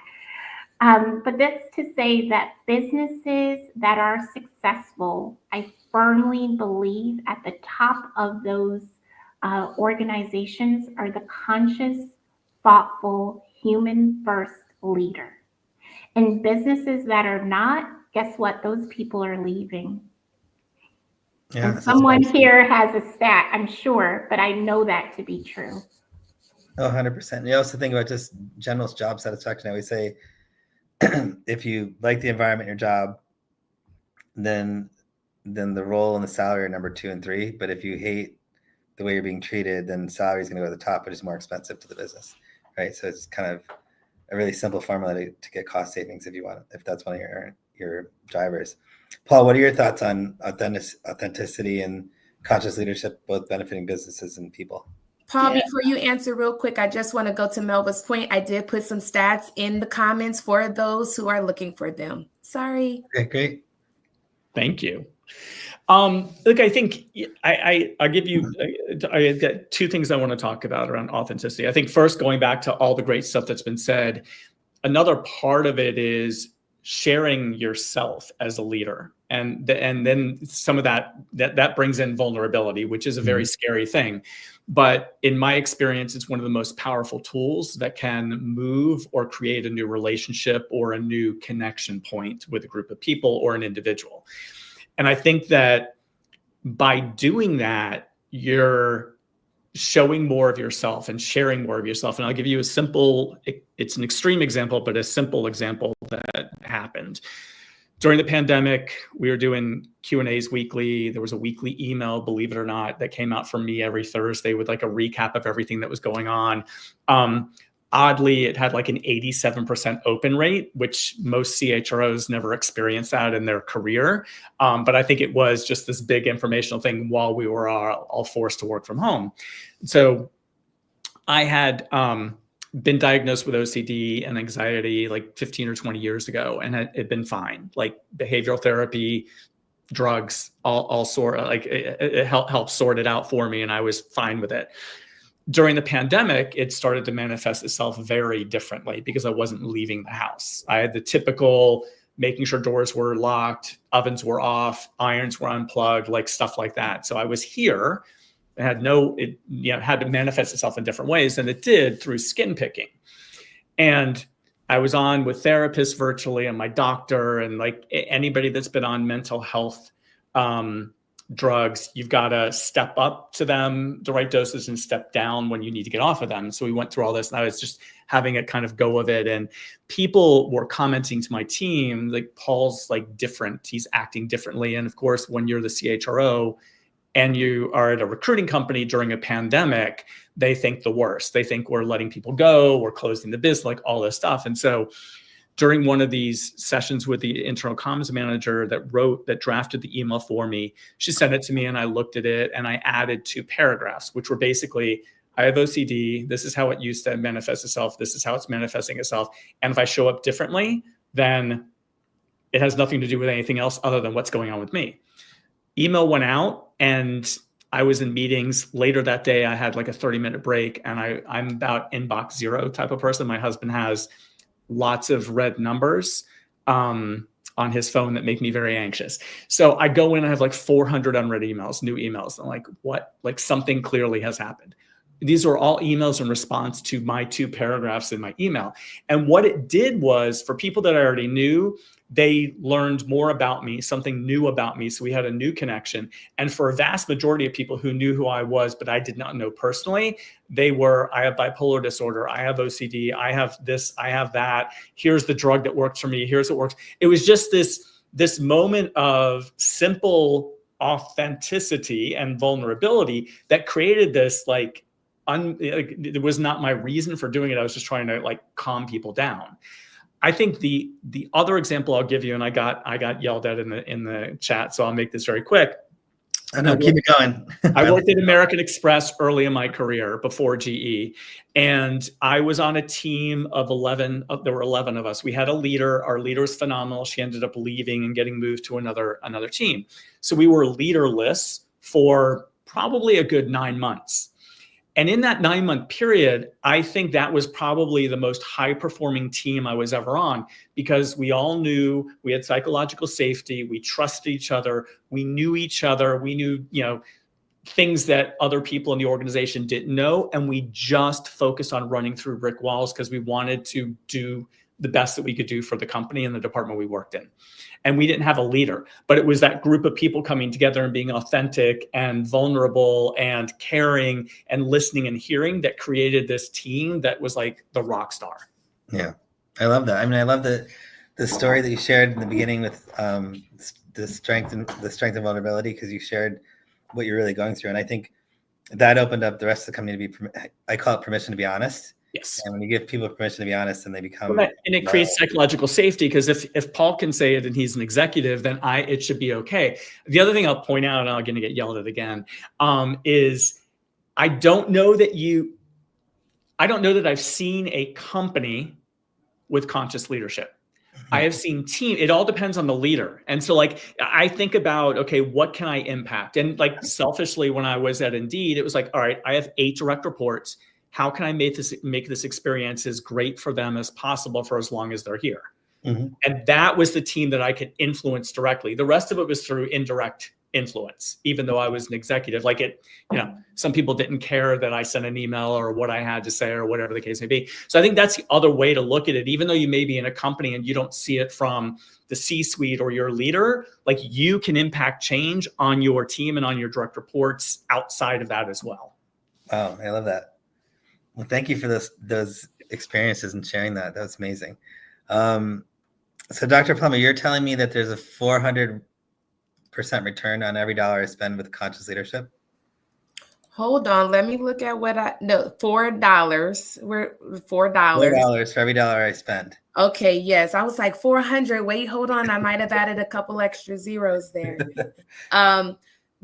But that's to say that businesses that are successful, I firmly believe at the top of those organizations are the conscious, thoughtful, human first leader. And businesses that are not, guess what? Those people are leaving. Yeah, And this is someone awesome. here has a stat, I'm sure, but I know that to be true. Oh, 100%. You also think about just general job satisfaction. I always say, if you like the environment, your job, then the role and the salary are number 2 and 3. But if you hate the way you're being treated, then salary is going to go to the top, but it's more expensive to the business, right? So it's kind of a really simple formula to get cost savings if that's one of your drivers. Paul, what are your thoughts on authenticity and conscious leadership, both benefiting businesses and people? Paul, before you answer real quick, I just want to go to Melva's point. I did put some stats in the comments for those who are looking for them. Sorry. Okay, great. Thank you. Look, I think I'll give you, I got 2 things I want to talk about around authenticity. I think first, going back to all the great stuff that's been said, another part of it is sharing yourself as a leader. And then some of that brings in vulnerability, which is a very scary thing. But in my experience, it's one of the most powerful tools that can move or create a new relationship or a new connection point with a group of people or an individual. And I think that by doing that, you're showing more of yourself and sharing more of yourself. And I'll give you it's an extreme example, but a simple example that happened. During the pandemic, we were doing Q&As weekly. There was a weekly email, believe it or not, that came out from me every Thursday with like a recap of everything that was going on. Oddly, it had like an 87% open rate, which most CHROs never experience that in their career. But I think it was just this big informational thing while we were all forced to work from home. So I had been diagnosed with OCD and anxiety like 15 or 20 years ago, and it had been fine. Like behavioral therapy, drugs, all sort of like it helped sort it out for me, and I was fine with it. During the pandemic, it started to manifest itself very differently because I wasn't leaving the house. I had the typical making sure doors were locked, ovens were off, irons were unplugged, like stuff like that. So I was here. It had to manifest itself in different ways than it did through skin picking. And I was on with therapists virtually and my doctor, and like anybody that's been on mental health drugs, you've got to step up to them the right doses and step down when you need to get off of them. So we went through all this, and I was just having a kind of go of it. And people were commenting to my team, like, Paul's like different, he's acting differently. And of course, when you're the CHRO and you are at a recruiting company during a pandemic, they think the worst. They think we're letting people go, we're closing the business, like all this stuff. And so during one of these sessions with the internal comms manager that drafted the email for me, she sent it to me and I looked at it and I added 2 paragraphs, which were basically, I have OCD. This is how it used to manifest itself. This is how it's manifesting itself. And if I show up differently, then it has nothing to do with anything else other than what's going on with me. Email went out and I was in meetings later that day. I had like a 30-minute break, and I'm about inbox zero type of person. My husband has lots of red numbers on his phone that make me very anxious. So I go in, I have like 400 unread emails, new emails. I'm like, what? Like something clearly has happened. These are all emails in response to my 2 paragraphs in my email. And what it did was, for people that I already knew, they learned more about me, something new about me. So we had a new connection. And for a vast majority of people who knew who I was, but I did not know personally, they were, I have bipolar disorder, I have OCD, I have this, I have that. Here's the drug that works for me. Here's what works. It was just this moment of simple authenticity and vulnerability that created this it was not my reason for doing it. I was just trying to like calm people down. I think the other example I'll give you, and I got yelled at in the chat, so I'll make this very quick. I know, keep it going. I worked at American Express early in my career before GE, and I was on a team of 11. There were 11 of us. We had a leader. Our leader was phenomenal. She ended up leaving and getting moved to another team. So we were leaderless for probably a good 9 months. And in that 9-month period, I think that was probably the most high-performing team I was ever on, because we all knew, we had psychological safety, we trusted each other, we knew each other, we knew, things that other people in the organization didn't know, and we just focused on running through brick walls because we wanted to do the best that we could do for the company and the department we worked in. And we didn't have a leader, but it was that group of people coming together and being authentic and vulnerable and caring and listening and hearing that created this team that was like the rock star. Yeah, I love that. I mean, I love the story that you shared in the beginning with the strength and vulnerability, because you shared what you're really going through. And I think that opened up the rest of the company to be, I call it permission to be honest. Yes. And when you give people permission to be honest, then they become. And it creates psychological safety, because if Paul can say it and he's an executive, then it should be okay. The other thing I'll point out, and I'm going to get yelled at again, is I don't know that I've seen a company with conscious leadership. I have seen team. It all depends on the leader. And so like, I think about, okay, what can I impact? And like selfishly, when I was at Indeed, it was like, all right, I have 8 direct reports. How can I make this experience as great for them as possible for as long as they're here? Mm-hmm. And that was the team that I could influence directly. The rest of it was through indirect influence, even though I was an executive. Like some people didn't care that I sent an email or what I had to say or whatever the case may be. So I think that's the other way to look at it. Even though you may be in a company and you don't see it from the C-suite or your leader, like you can impact change on your team and on your direct reports outside of that as well. Wow, I love that. Well, thank you for those experiences and sharing that. That was amazing. So Dr. Plummer, you're telling me that there's a 400% return on every dollar I spend with conscious leadership? Hold on, let me look at what $4. We're $4. $4 for every dollar I spend. Okay, yes. I was like 400. Wait, hold on. I might have added a couple extra zeros there.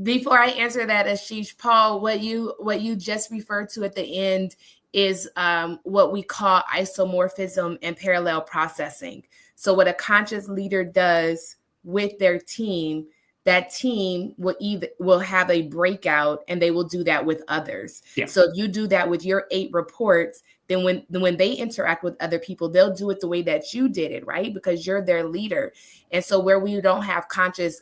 Before I answer that, Ashish, Paul, what you just referred to at the end is what we call isomorphism and parallel processing. So what a conscious leader does with their team, that team will have a breakout, and they will do that with others. Yeah. So if you do that with your 8 reports, then when they interact with other people, they'll do it the way that you did it, right? Because you're their leader. And so where we don't have conscious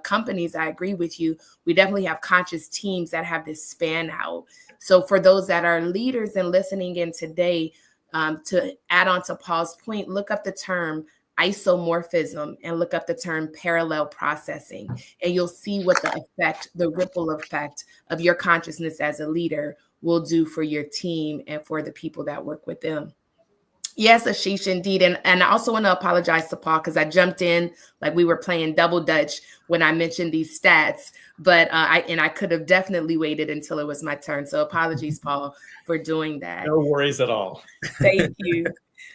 companies, I agree with you, we definitely have conscious teams that have this span out. So for those that are leaders and listening in today, to add on to Paul's point, look up the term isomorphism and look up the term parallel processing, and you'll see what the ripple effect of your consciousness as a leader will do for your team and for the people that work with them. Yes, Ashish, indeed. And I also want to apologize to Paul, because I jumped in like we were playing double dutch when I mentioned these stats, but I could have definitely waited until it was my turn. So apologies, Paul, for doing that. No worries at all. Thank you.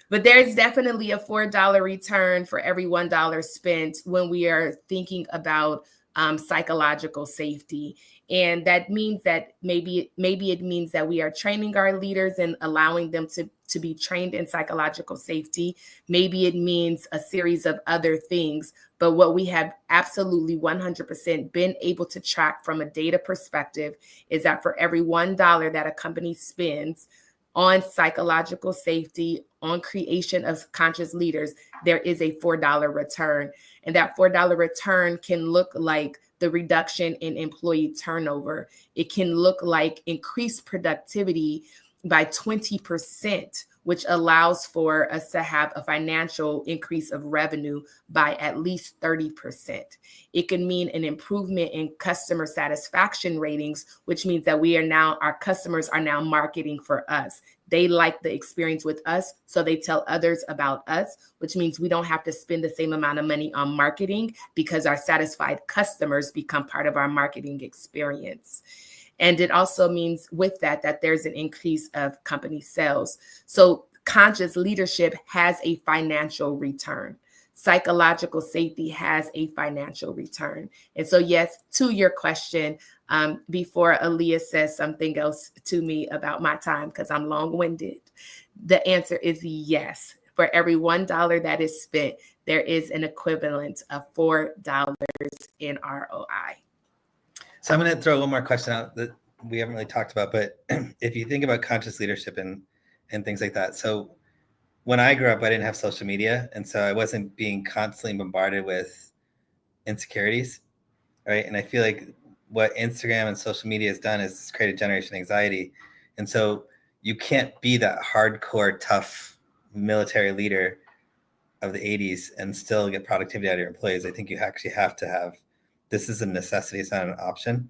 But there's definitely a $4 return for every $1 spent when we are thinking about psychological safety. And that means that maybe it means that we are training our leaders and allowing them to be trained in psychological safety. Maybe it means a series of other things. But what we have absolutely 100% been able to track from a data perspective is that for every $1 that a company spends on psychological safety, on creation of conscious leaders, there is a $4 return. And that $4 return can look like the reduction in employee turnover. It can look like increased productivity by 20%, which allows for us to have a financial increase of revenue by at least 30%. It can mean an improvement in customer satisfaction ratings, which means that our customers are now marketing for us. They like the experience with us, so they tell others about us, which means we don't have to spend the same amount of money on marketing because our satisfied customers become part of our marketing experience. And it also means with that there's an increase of company sales. So conscious leadership has a financial return. Psychological safety has a financial return. And so, yes, to your question, before Aaliyah says something else to me about my time, because I'm long-winded, the answer is yes. For every $1 that is spent, there is an equivalent of $4 in ROI. So I'm going to throw one more question out that we haven't really talked about, but if you think about conscious leadership and things like that. So when I grew up, I didn't have social media. And so I wasn't being constantly bombarded with insecurities, right? And I feel like what Instagram and social media has done is created generation anxiety. And so you can't be that hardcore, tough military leader of the 80s and still get productivity out of your employees. I think you actually have to have, this is a necessity, it's not an option.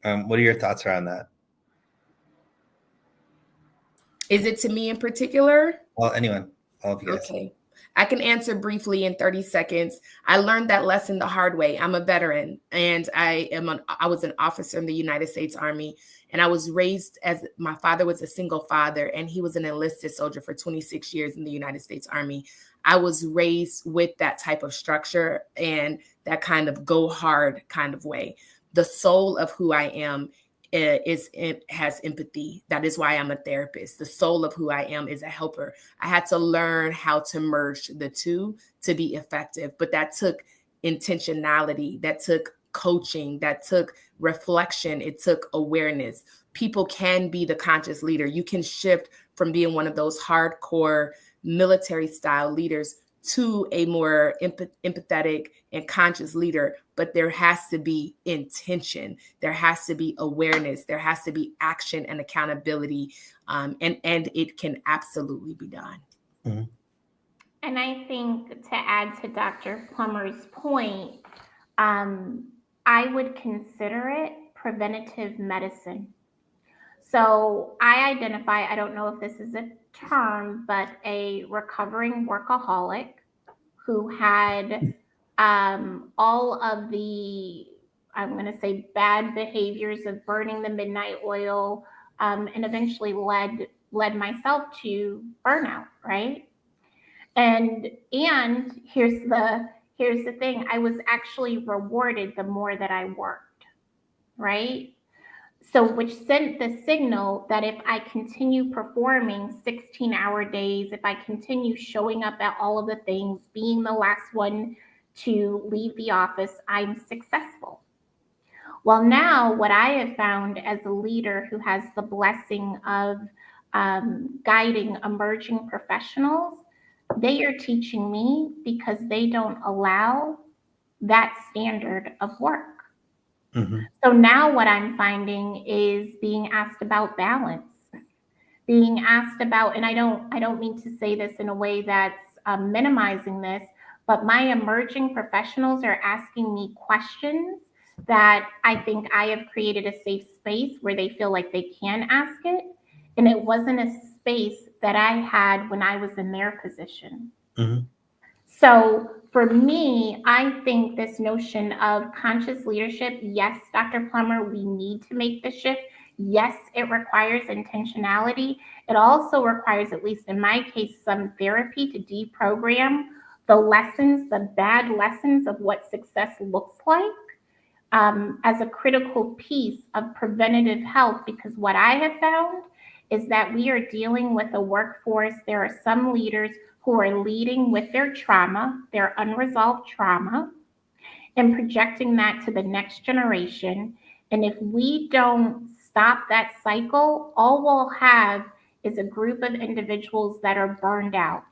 What are your thoughts around that? Is it to me in particular? Well, anyone, all of you guys. Okay. I can answer briefly in 30 seconds. I learned that lesson the hard way. I'm a veteran, and I was an officer in the United States Army, and I was raised as, my father was a single father, and he was an enlisted soldier for 26 years in the United States Army. I was raised with that type of structure and that kind of go hard kind of way. The soul of who I am has empathy. That is why I'm a therapist. The soul of who I am is a helper. I had to learn how to merge the two to be effective, but that took intentionality, that took coaching, that took reflection, it took awareness. People can be the conscious leader. You can shift from being one of those hardcore military style leaders to a more empathetic and conscious leader, but there has to be intention. There has to be awareness. There has to be action and accountability, and it can absolutely be done. Mm-hmm. And I think to add to Dr. Plummer's point, I would consider it preventative medicine. So I identify, I don't know if this is a term, but a recovering workaholic who had all of the, I'm going to say, bad behaviors of burning the midnight oil, and eventually led myself to burnout, right? And here's the thing, I was actually rewarded the more that I worked, right? So which sent the signal that if I continue performing 16-hour days, if I continue showing up at all of the things, being the last one to leave the office, I'm successful. Well, now what I have found as a leader who has the blessing of guiding emerging professionals, they are teaching me because they don't allow that standard of work. Mm-hmm. So now what I'm finding is being asked about balance, being asked about, and I don't mean to say this in a way that's minimizing this, but my emerging professionals are asking me questions that I think I have created a safe space where they feel like they can ask it. And it wasn't a space that I had when I was in their position. Mm-hmm. So for me, I think this notion of conscious leadership, yes, Dr. Plummer, we need to make the shift. Yes, it requires intentionality. It also requires, at least in my case, some therapy to deprogram the lessons, the bad lessons of what success looks like, as a critical piece of preventative health. Because what I have found is that we are dealing with a workforce. There are some leaders who are leading with their trauma, their unresolved trauma, and projecting that to the next generation. And if we don't stop that cycle, all we'll have is a group of individuals that are burned out.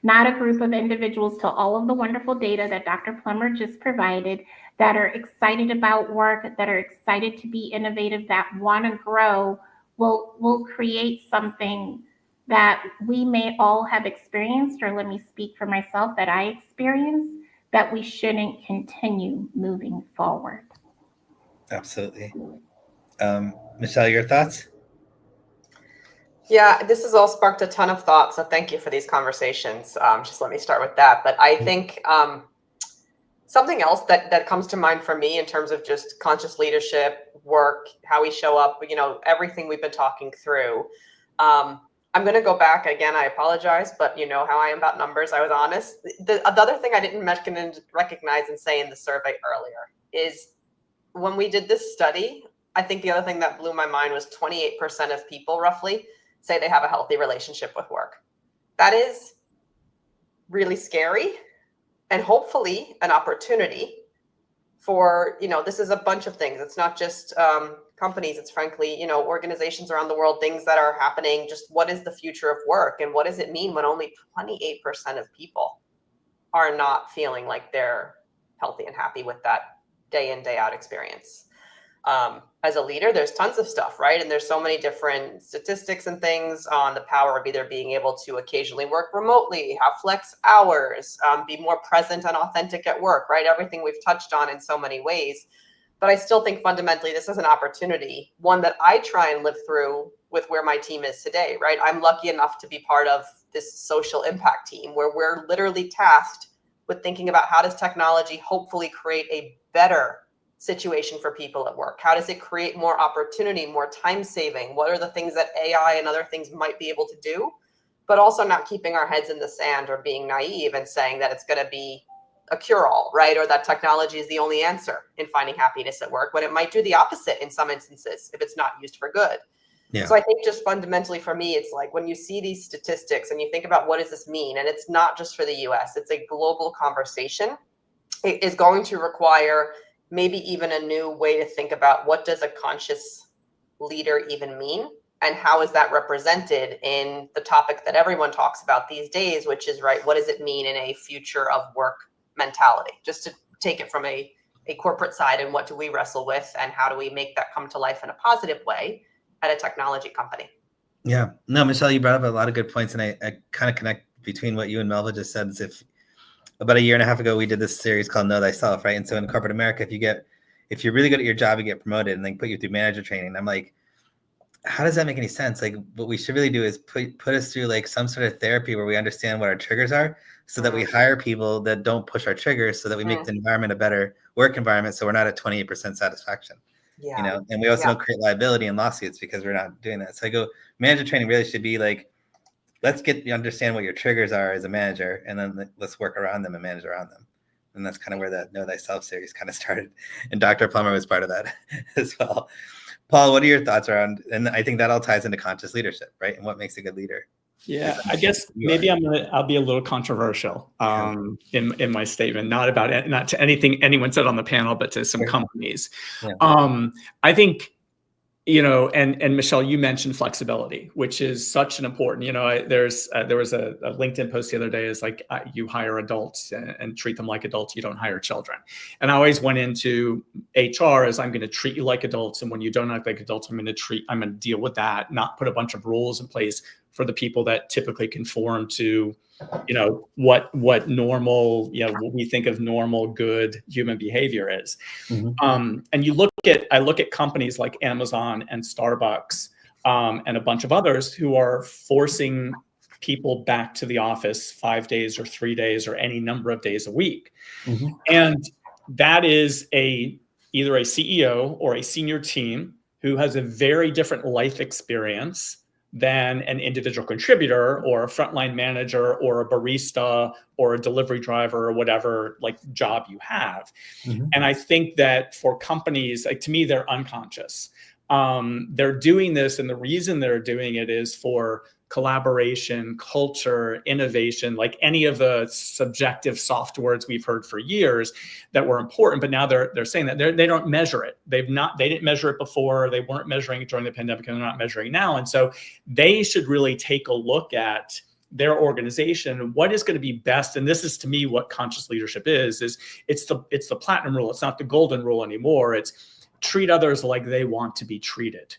Not a group of individuals, to all of the wonderful data that Dr. Plummer just provided, that are excited about work, that are excited to be innovative, that want to grow, will create something that we may all have experienced, or let me speak for myself, that I experienced, that we shouldn't continue moving forward. Absolutely. Michelle, your thoughts? Yeah, this has all sparked a ton of thoughts. So thank you for these conversations. Just let me start with that. But I think something else that comes to mind for me in terms of just conscious leadership, work, how we show up, everything we've been talking through. I'm going to go back again. I apologize, but you know how I am about numbers. I was honest. The other thing I didn't recognize and say in the survey earlier is when we did this study, I think the other thing that blew my mind was 28% of people roughly say they have a healthy relationship with work. That is really scary, and hopefully an opportunity for, this is a bunch of things. It's not just companies. It's frankly, organizations around the world, things that are happening. Just what is the future of work, and what does it mean when only 28% of people are not feeling like they're healthy and happy with that day in, day out experience? as a leader, there's tons of stuff, right? And there's so many different statistics and things on the power of either being able to occasionally work remotely, have flex hours, be more present and authentic at work, right? Everything we've touched on in so many ways. But I still think fundamentally this is an opportunity, one that I try and live through with where my team is today, right? I'm lucky enough to be part of this social impact team where we're literally tasked with thinking about how does technology hopefully create a better situation for people at work? How does it create more opportunity, more time saving? What are the things that AI and other things might be able to do? But also not keeping our heads in the sand or being naive and saying that it's going to be a cure-all, right? Or that technology is the only answer in finding happiness at work, when it might do the opposite in some instances if it's not used for good. Yeah. So I think just fundamentally for me, it's like when you see these statistics and you think about what does this mean, and it's not just for the US, it's a global conversation. It is going to require maybe even a new way to think about what does a conscious leader even mean, and how is that represented in the topic that everyone talks about these days, which is, right, what does it mean in a future of work mentality? Just to take it from a corporate side, and what do we wrestle with, and how do we make that come to life in a positive way at a technology company? Yeah. No, Michelle, you brought up a lot of good points, and I kind of connect between what you and Melva just said. As if about a year and a half ago, we did this series called Know Thyself, right? And so in corporate America, if you're really good at your job, you get promoted and they put you through manager training. I'm like, how does that make any sense? Like, what we should really do is put us through like some sort of therapy where we understand what our triggers are, so that we hire people that don't push our triggers, so that we make the environment a better work environment, so we're not at 28% satisfaction. Yeah. You know, and we also don't create liability and lawsuits because we're not doing that. So I go, manager training really should be like, let's get you understand what your triggers are as a manager, and then let's work around them and manage around them. And that's kind of where that Know Thyself series kind of started. And Dr. Plummer was part of that as well. Paul, what are your thoughts around, and I think that all ties into conscious leadership, right? And what makes a good leader? Yeah, I guess maybe I'll be a little controversial in my statement, not to anything anyone said on the panel, but to some companies. Yeah. I think, you know, and Michelle, you mentioned flexibility, which is such an important, you know, there was a LinkedIn post the other day, is like, you hire adults and treat them like adults, you don't hire children. And I always went into HR as, I'm going to treat you like adults. And when you don't act like adults, I'm going to deal with that, not put a bunch of rules in place for the people that typically conform to, you know, what normal, you know, what we think of normal, good human behavior is. And I look at companies like Amazon and Starbucks and a bunch of others who are forcing people back to the office 5 days or 3 days or any number of days a week. And that is either a CEO or a senior team who has a very different life experience than an individual contributor or a frontline manager or a barista or a delivery driver or whatever like job you have. And I think that for companies, like, to me, they're unconscious. They're doing this, and the reason they're doing it is for collaboration, culture, innovation, like any of the subjective soft words we've heard for years that were important, but now they're saying that they don't measure it. They didn't measure it before. They weren't measuring it during the pandemic, and they're not measuring now. And so they should really take a look at their organization, what is going to be best. And this is, to me, what conscious leadership is it's the platinum rule. It's not the golden rule anymore. It's treat others like they want to be treated.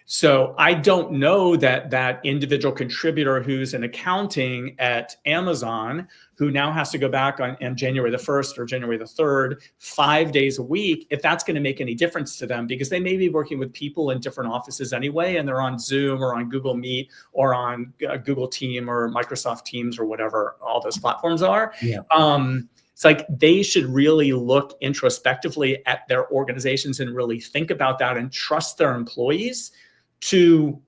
So I don't know that individual contributor who's in accounting at Amazon, who now has to go back on January the 1st or January the 3rd, 5 days a week, if that's going to make any difference to them, because they may be working with people in different offices anyway, and they're on Zoom or on Google Meet or on Google Team or Microsoft Teams or whatever all those platforms are. Yeah. It's like they should really look introspectively at their organizations and really think about that and trust their employees to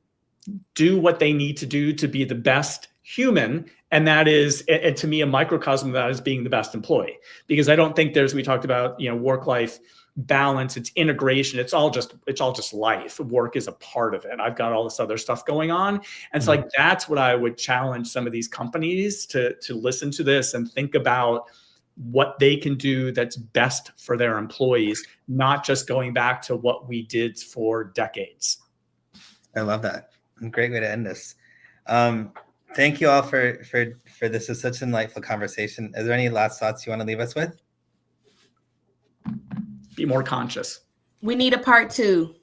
do what they need to do to be the best human. And that is, and to me, a microcosm of that is being the best employee. Because I don't think we talked about, you know, work-life balance, it's integration, it's all just life. Work is a part of it. I've got all this other stuff going on. And it's like, that's what I would challenge some of these companies to listen to this and think about what they can do that's best for their employees, not just going back to what we did for decades. I love that. Great way to end this. Thank you all for this. Is such an delightful conversation. Is there any last thoughts you want to leave us with? Be more conscious. We need a part 2.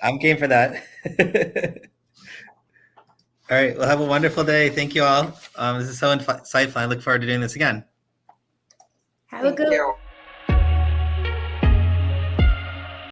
I'm game for that. All right. Well, have a wonderful day. Thank you all. This is so insightful. I look forward to doing this again. Have a Thank good you.